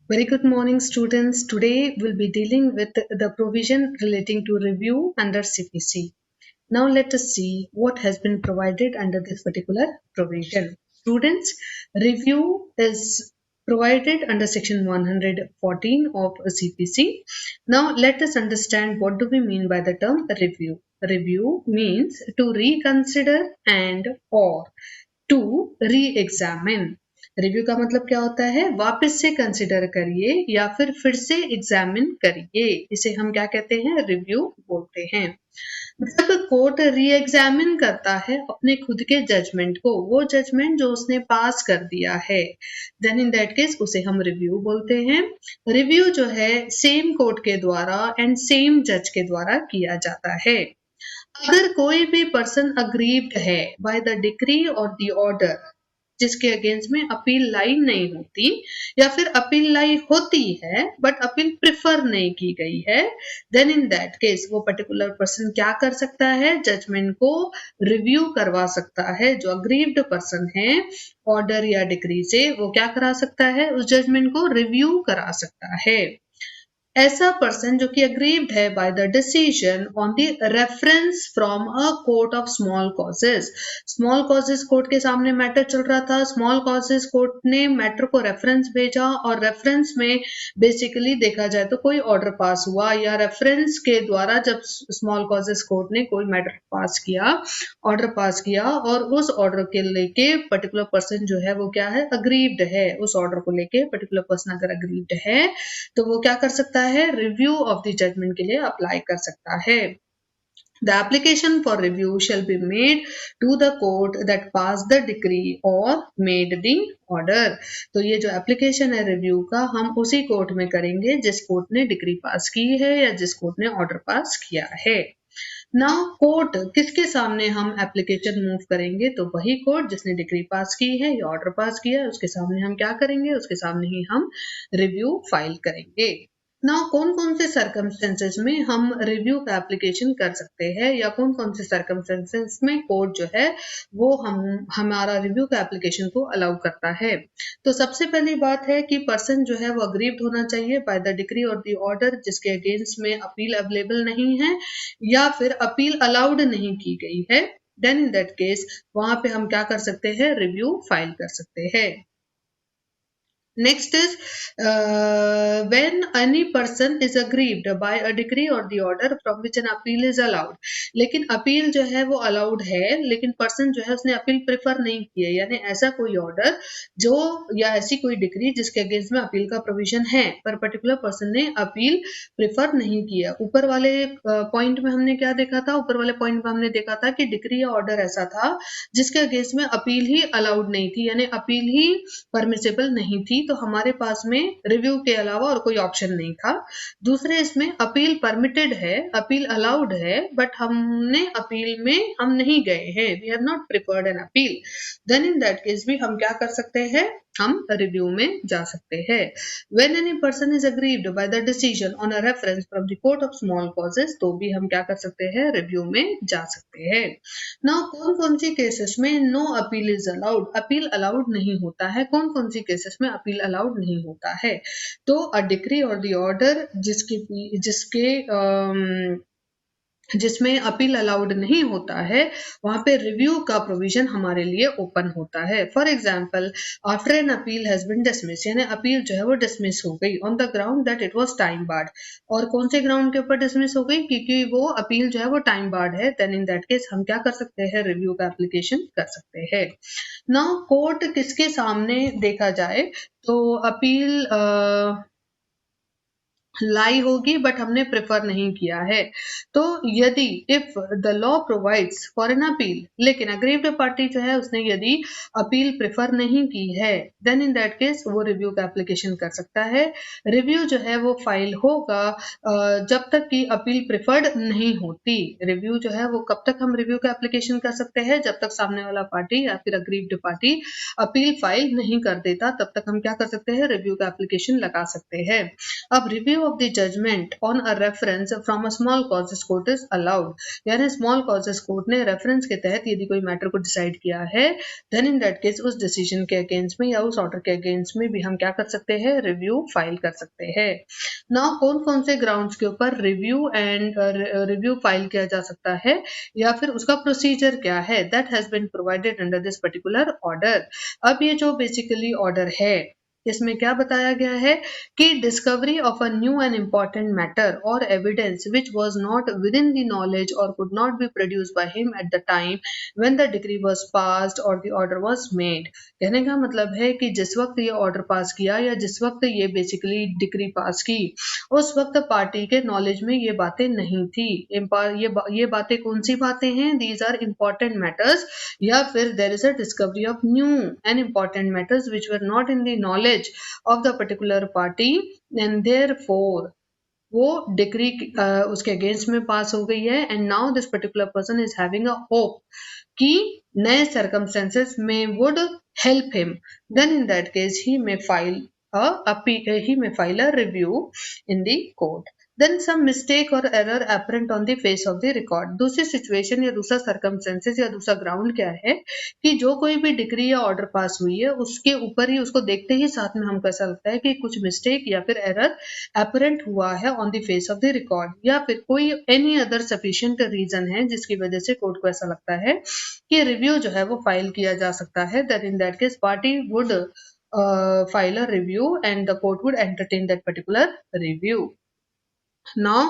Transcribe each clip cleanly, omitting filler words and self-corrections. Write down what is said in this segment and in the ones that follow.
Very good morning, students. Today we'll be dealing with the provision relating to review under CPC. Now let us see what has been provided under this particular provision. Students, review is provided under section 114 of CPC. Now let us understand what do we mean by the term review. Review means to reconsider and or to re-examine. Review का मतलब क्या होता है? वापस से consider करिए या फिर से एग्जामिन करिए, इसे हम क्या कहते हैं? रिव्यू बोलते हैं। जब कोर्ट री एग्जामिन करता है अपने खुद के जजमेंट को, वो जजमेंट जो उसने पास कर दिया है, देन इन दैट केस उसे हम रिव्यू बोलते हैं। रिव्यू जो है सेम कोर्ट के द्वारा एंड सेम जज के द्वारा किया जाता है। अगर कोई भी पर्सन अग्रीव्ड है बाय द डिक्री और द ऑर्डर जिसके अगेंस्ट में अपील लाई नहीं होती या फिर अपील लाई होती है बट अपील प्रिफर नहीं की गई है, देन इन दैट केस वो पर्टिकुलर पर्सन क्या कर सकता है? जजमेंट को रिव्यू करवा सकता है। जो अग्रीव्ड पर्सन है ऑर्डर या डिक्री से, वो क्या करा सकता है? उस जजमेंट को रिव्यू करा सकता है। ऐसा पर्सन जो कि अग्रीव्ड है by the decision on the reference from a court of small causes. Small causes court के सामने मैटर चल रहा था, स्मॉल कॉजेस कोर्ट ने मैटर को रेफरेंस भेजा और रेफरेंस में बेसिकली देखा जाए तो कोई ऑर्डर पास हुआ या रेफरेंस के द्वारा जब स्मॉल कॉजेस कोर्ट ने कोई मैटर पास किया, ऑर्डर पास किया और उस ऑर्डर के लेके पर्टिकुलर पर्सन जो है वो क्या है? अग्रीव्ड है। उस ऑर्डर को लेके पर्टिकुलर पर्सन अगर अग्रीव्ड है तो वो क्या कर सकता है? रिव्यू ऑफ द जजमेंट के लिए अप्लाई कर सकता है। The application for review shall be made to the court that passed the decree or made the order. तो ये जो एप्लीकेशन है रिव्यू का, हम उसी कोर्ट में करेंगे जिस कोर्ट ने डिक्री पास की है या जिस कोर्ट ने ऑर्डर पास किया है। नाउ कोर्ट किसके सामने हम एप्लीकेशन मूव करेंगे? तो वही कोर्ट जिसने डिक्री पास की है या ऑर्डर पास किया है उसके सामने हम क्या करेंगे? उसके सामने ही हम रिव्यू फाइल करेंगे। नाउ कौन कौन से सर्कमस्टेंसेस में हम रिव्यू का एप्लीकेशन कर सकते हैं या कौन कौन से सर्कमस्टेंसेस में कोर्ट जो है वो हमारा रिव्यू का एप्लीकेशन को अलाउ करता है। तो सबसे पहली बात है कि पर्सन जो है वो अग्रीव्ड होना चाहिए बाय द डिक्री और द ऑर्डर जिसके अगेंस्ट में अपील अवेलेबल नहीं है या फिर अपील अलाउड नहीं की गई है, देन इन दैट केस वहां पे हम क्या कर सकते हैं? रिव्यू फाइल कर सकते हैं। Next is when any person is aggrieved by a decree or the order from which an appeal is allowed. लेकिन अपील जो है वो अलाउड है लेकिन पर्सन जो है उसने अपील प्रेफर नहीं की है, यानी ऐसा कोई ऑर्डर जो या ऐसी कोई डिक्री जिसके अगेंस्ट में अपील का प्रोविजन है पर पर्टिकुलर पर्सन ने अपील प्रेफर नहीं किया। ऊपर वाले पॉइंट में हमने क्या देखा था? ऊपर वाले पॉइंट में हमने देखा था कि डिक्री या ऑर्डर ऐसा था जिसके अगेंस्ट में अपील ही अलाउड नहीं थी, यानी अपील ही परमिसेबल नहीं थी, तो हमारे पास में रिव्यू के अलावा और कोई ऑप्शन नहीं था। दूसरे इसमें अपील परमिटेड है, अपील अलाउड है बट हमने अपील में हम नहीं गए हैं, we have not preferred an appeal, then in that case भी हम क्या कर सकते हैं? हम रिव्यू में जा सकते हैं। When any person is aggrieved by the decision on a reference from the court of small causes, तो भी हम क्या कर सकते हैं? रिव्यू में जा सकते हैं। नाउ कौन कौन सी केसेस में no appeal is allowed? Appeal allowed नहीं होता है। कौन कौन सी केसेस में अपील अलाउड नहीं होता है? तो अ डिक्री और द ऑर्डर जिसमें अपील अलाउड नहीं होता है वहां पे रिव्यू का प्रोविजन हमारे लिए ओपन होता है। For example after an appeal has been dismiss, यानी अपील जो है वो डिसमिस हो गई on the ground that it was time barred. और कौन से ग्राउंड के ऊपर डिसमिस हो गई? क्योंकि वो अपील जो है वो टाइम बार्ड है, देन इन दैट केस हम क्या कर सकते हैं? रिव्यू का एप्लीकेशन कर सकते हैं। नाउ कोर्ट किसके सामने देखा जाए तो अपील लाई होगी बट हमने प्रेफर नहीं किया है। तो यदि if the law provides for an appeal, लेकिन अग्रीव्ड पार्टी जो है उसने यदि अपील प्रेफर नहीं की है, देन इन दैट केस वो रिव्यू का एप्लीकेशन कर सकता है। रिव्यू जो है वो फाइल होगा जब तक कि अपील प्रेफर्ड नहीं होती। रिव्यू जो है वो कब तक हम रिव्यू का एप्लीकेशन कर सकते हैं? जब तक सामने वाला पार्टी या फिर अग्रीव्ड पार्टी अपील फाइल नहीं कर देता, तब तक हम क्या कर सकते हैं? रिव्यू का एप्लीकेशन लगा सकते हैं। अब review of the judgement on a reference from a small causes court is allowed, यानी स्मॉल कॉजेस कोर्ट ने रेफरेंस के तहत यदि कोई मैटर को डिसाइड किया है, देन इन दैट केस उस डिसीजन के अगेंस्ट में या उस ऑर्डर के अगेंस्ट में भी हम क्या कर सकते हैं, रिव्यू फाइल कर सकते हैं। नाउ कौन कौन से ग्राउंड्स के ऊपर रिव्यू फाइल किया जा सकता है या फिर उसका प्रोसीजर क्या है, that has been provided under this particular order. अब ये जो बेसिकली ऑर्डर है इसमें क्या बताया गया है कि discovery of a new and important matter or evidence which was not within the knowledge or could not be produced by him at the time when the decree was passed or the order was made. कहने का मतलब है कि जिस वक्त ये order pass किया या जिस वक्त ये बेसिकली डिक्री पास की उस वक्त पार्टी के नॉलेज में ये बातें नहीं थी। ये बातें कौन सी बातें हैं, दीज आर इम्पॉर्टेंट मैटर्स, या फिर there is a discovery of new and important matters which were not in the knowledge of the particular party and therefore वो डिग्री उसके अगेंस्ट में पास हो गई है and now this particular person is having a hope कि नए circumstances में would help him, then in that case he may file a review in the court. Then some mistake or error apparent on the face of the record. दूसरी situation या दूसरा circumstances या दूसरा ground क्या है कि जो कोई भी डिग्री या ऑर्डर पास हुई है उसके ऊपर ही उसको देखते ही साथ में हमको ऐसा लगता है कि कुछ मिस्टेक या फिर एरर apparent हुआ है on the face of the record, या फिर कोई एनी अदर सफिशिएंट रीजन है जिसकी वजह से कोर्ट को ऐसा लगता है कि रिव्यू जो है वो फाइल किया जा सकता है, that in that case party would file a review and the court would entertain that particular review. Now,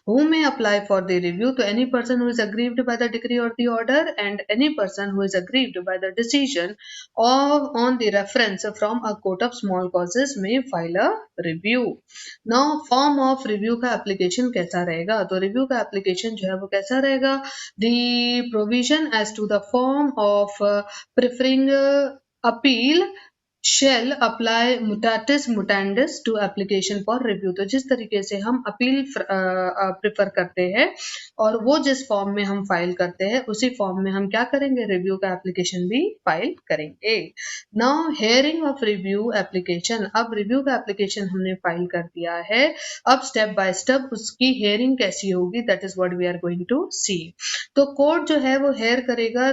who may apply for the review? To any person who is aggrieved by the decree or the order and any person who is aggrieved by the decision of on the reference from a court of small causes may file a review. Now, form of review का application कैसा रहेगा? तो review का application जो है वो कैसा रहेगा? The provision as to the form of preferring appeal shall apply mutatis mutandis to application for review। तो जिस तरीके से हम अपील प्रेफर करते हैं और वो जिस फॉर्म में हम फाइल करते हैं उसी फॉर्म में हम क्या करेंगे, रिव्यू का एप्लीकेशन भी फाइल करेंगे। Now hearing of review application, अब रिव्यू का एप्लीकेशन हमने फाइल कर दिया है, अब स्टेप बाय स्टेप उसकी हेयरिंग कैसी होगी, that is what we are going to see. तो कोर्ट जो है वो हेयर करेगा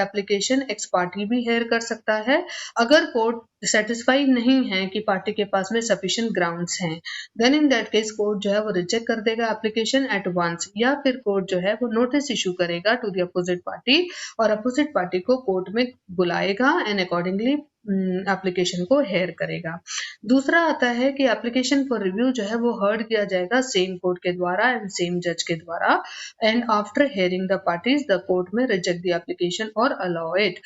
एप्लीकेशन, एक्स पार्टी भी हेयर कर सकता है। अगर कोर्ट सेटिस्फाई नहीं है कि पार्टी के पास में सफिशिएंट ग्राउंड्स हैं, then in that case court जो है वो रिजेक्ट कर देगा एप्लीकेशन एट वंस, या फिर कोर्ट जो है वो नोटिस इशू करेगा टू द अपोजिट पार्टी और अपोजिट पार्टी को कोर्ट में बुलाएगा एंड अकॉर्डिंगली एप्लीकेशन को हेयर करेगा। दूसरा आता है कि एप्लीकेशन फॉर रिव्यू जो है वो हर्ड किया जाएगा सेम कोर्ट के द्वारा एंड सेम जज के द्वारा, and after hearing the parties the court में रिजेक्ट द एप्लीकेशन और अलाउ इट।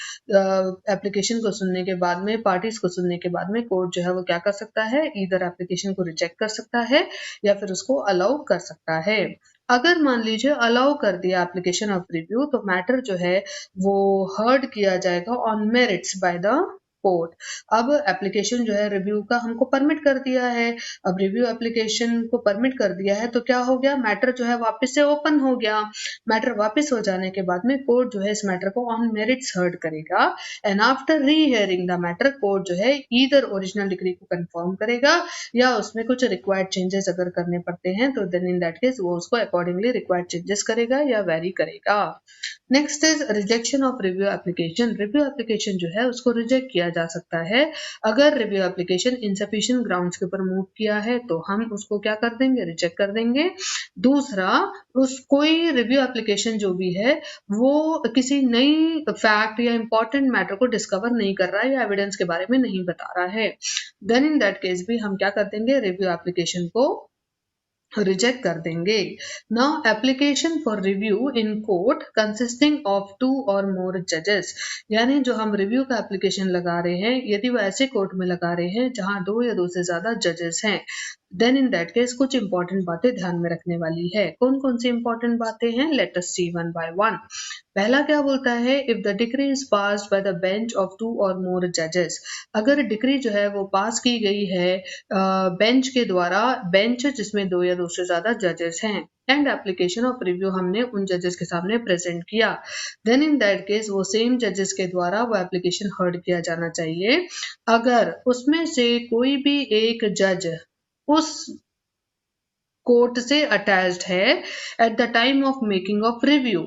एप्लीकेशन को सुनने के बाद में, पार्टीज को सुनने के बाद में कोर्ट जो है वो क्या कर सकता है, इधर एप्लीकेशन को रिजेक्ट कर सकता है या फिर उसको अलाउ कर सकता है। अगर मान लीजिए अलाउ कर दिया एप्लीकेशन ऑफ रिव्यू तो मैटर जो है वो हर्ड किया जाएगा on merits by the court. अब एप्लीकेशन जो है रिव्यू का हमको परमिट कर दिया है, अब रिव्यू एप्लीकेशन को परमिट कर दिया है तो क्या हो गया, मैटर जो है वापस से ओपन हो गया। मैटर वापस हो जाने के बाद में कोर्ट जो है इस मैटर को ऑन मेरिट्स हर्ड करेगा एंड आफ्टर री हियरिंग द मैटर कोर्ट जो है ईदर ओरिजिनल डिग्री को कंफर्म करेगा या उसमें कुछ रिक्वायर्ड चेंजेस अगर करने पड़ते हैं तो देन इन दैट केस वो उसको अकॉर्डिंगली रिक्वायर्ड चेंजेस करेगा या वेरी करेगा। Next is rejection of review application. Review application जो है उसको रिजेक्ट किया जा सकता है अगर रिव्यू एप्लीकेशन इनसफिशिएंट ग्राउंड्स के ऊपर मूव किया है तो हम उसको क्या कर देंगे, रिजेक्ट कर देंगे। दूसरा, उस कोई रिव्यू एप्लीकेशन जो भी है वो किसी नई फैक्ट या इंपॉर्टेंट मैटर को डिस्कवर नहीं कर रहा है या एविडेंस के बारे में नहीं बता रहा है, देन इन दैट केस भी हम क्या कर देंगे, रिव्यू एप्लीकेशन को रिजेक्ट कर देंगे। Now application for review in court consisting of 2 और मोर जजेस, यानी जो हम रिव्यू का एप्लीकेशन लगा रहे हैं यदि वो ऐसे कोर्ट में लगा रहे हैं जहां 2 या 2 से ज्यादा जजेस हैं, देन इन दैट केस कुछ इंपॉर्टेंट बातें ध्यान में रखने वाली है। कौन कौन सी इंपॉर्टेंट बातें हैं, let us see one by one. पहला क्या बोलता है, if the decree is passed by the bench of 2 और मोर जजेस, अगर डिक्री जो है वो पास की गई है बेंच के द्वारा, बेंच जिसमें 2 या 2 से ज्यादा जजेस हैं एंड एप्लीकेशन ऑफ रिव्यू हमने उन जजेस के सामने प्रेजेंट किया, देन इन दैट केस वो सेम जजेस के द्वारा वो एप्लीकेशन हर्ड किया जाना चाहिए। अगर उसमें से कोई भी एक जज उस कोर्ट से अटैच्ड है eight the time of making of review.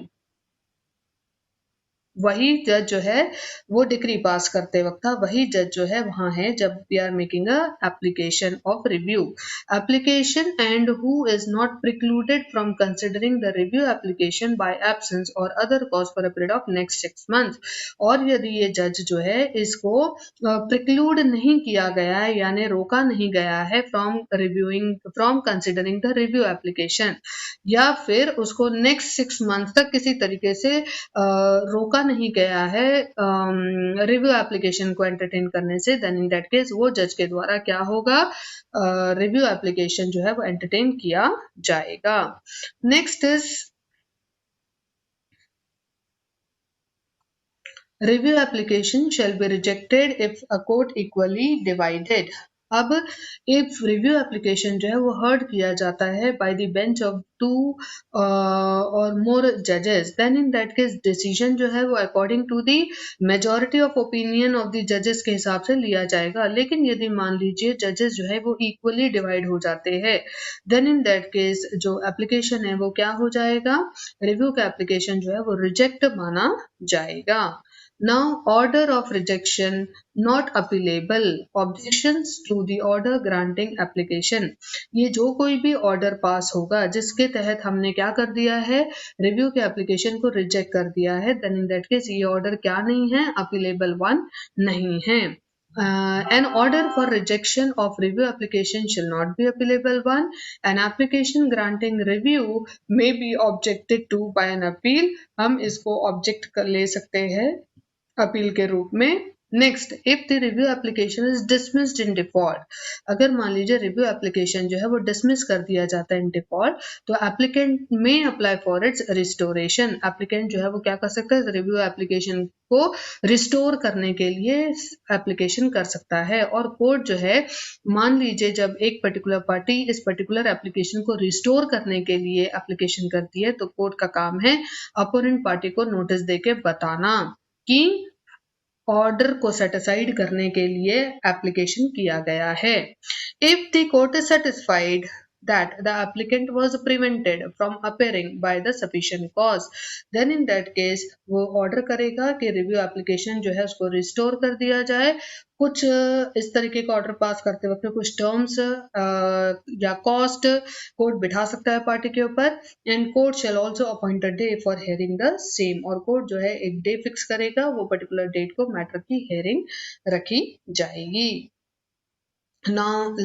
वही जज जो है वो डिक्री पास करते वक्त था, वही जज जो है वहां है जब we are making a application of review application and who is not precluded from considering the review application by absence or other cause for a period of next 6 months। और यदि ये जज जो है इसको प्रिक्लूड नहीं किया गया है यानी रोका नहीं गया है from considering the review application, या फिर उसको नेक्स्ट 6 months तक किसी तरीके से रोका नहीं गया है रिव्यू एप्लीकेशन को एंटरटेन करने से, देन इन दैट केस वो जज के द्वारा क्या होगा, रिव्यू एप्लीकेशन जो है वो एंटरटेन किया जाएगा। Next is review application shall be rejected if a court equally divided। अब if review application जो है वो heard किया जाता है by the bench of 2 or more judges, then in that case decision जो है वो according to the majority of opinion of the judges के हिसाब से लिया जाएगा। लेकिन यदि मान लीजिए judges जो है वो equally divide हो जाते हैं, then in that case जो application है वो क्या हो जाएगा, review का application जो है वो reject माना जाएगा। Now, order of rejection not appealable, objections to the order granting application। ये जो कोई भी ऑर्डर पास होगा जिसके तहत हमने क्या कर दिया है, रिव्यू के एप्लीकेशन को रिजेक्ट कर दिया है, देन इन दैट केस ये ऑर्डर क्या नहीं है, अपीलेबल वन नहीं है। An order for rejection of review application shall not be appealable one. An application granting review may be objected to by an appeal। हम इसको ऑब्जेक्ट कर ले सकते हैं अपील के रूप में। Next, if the review application is dismissed in default, अगर मान लीजिए रिव्यू एप्लीकेशन जो है वो डिसमिस कर दिया जाता है इन डिफॉल्ट, तो एप्लीकेंट में apply for its restoration. Applicant जो है वो क्या कर सकता है, रिव्यू एप्लीकेशन को रिस्टोर करने के लिए एप्लीकेशन कर सकता है। और कोर्ट जो है, मान लीजिए जब एक पर्टिकुलर पार्टी इस पर्टिकुलर एप्लीकेशन को रिस्टोर करने के लिए एप्लीकेशन करती है, तो कोर्ट का काम है अपोनेंट पार्टी को नोटिस देके बताना कि ऑर्डर को सेटिसाइड करने के लिए एप्लीकेशन किया गया है। If the court is satisfied that the applicant was prevented from appearing by the sufficient cause, then in that case वो ऑर्डर करेगा कि रिव्यू एप्लीकेशन जो है उसको रिस्टोर कर दिया जाए। कुछ इस तरीके का ऑर्डर पास करते वक्त कुछ टर्म्स या कॉस्ट कोर्ट बिठा सकता है पार्टी के ऊपर। And court shall also appoint a day for hearing the same, और कोर्ट जो है एक डे फिक्स करेगा, वो पर्टिकुलर डेट को मैटर की हियरिंग रखी जाएगी। Now,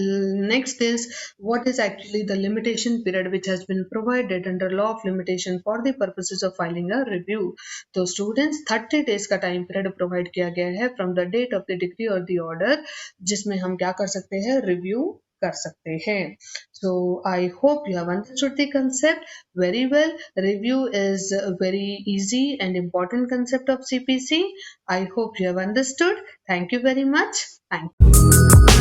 next is what is actually the limitation period which has been provided under law of limitation for the purposes of filing a review। तो students 30 days का time period provide किया गया है from the date of the decree or the order, जिसमें हम क्या कर सकते हैं, review कर सकते हैं। So I hope you have understood the concept very well। Review is a very easy and important concept of CPC। I hope you have understood। Thank you very much। Thank you।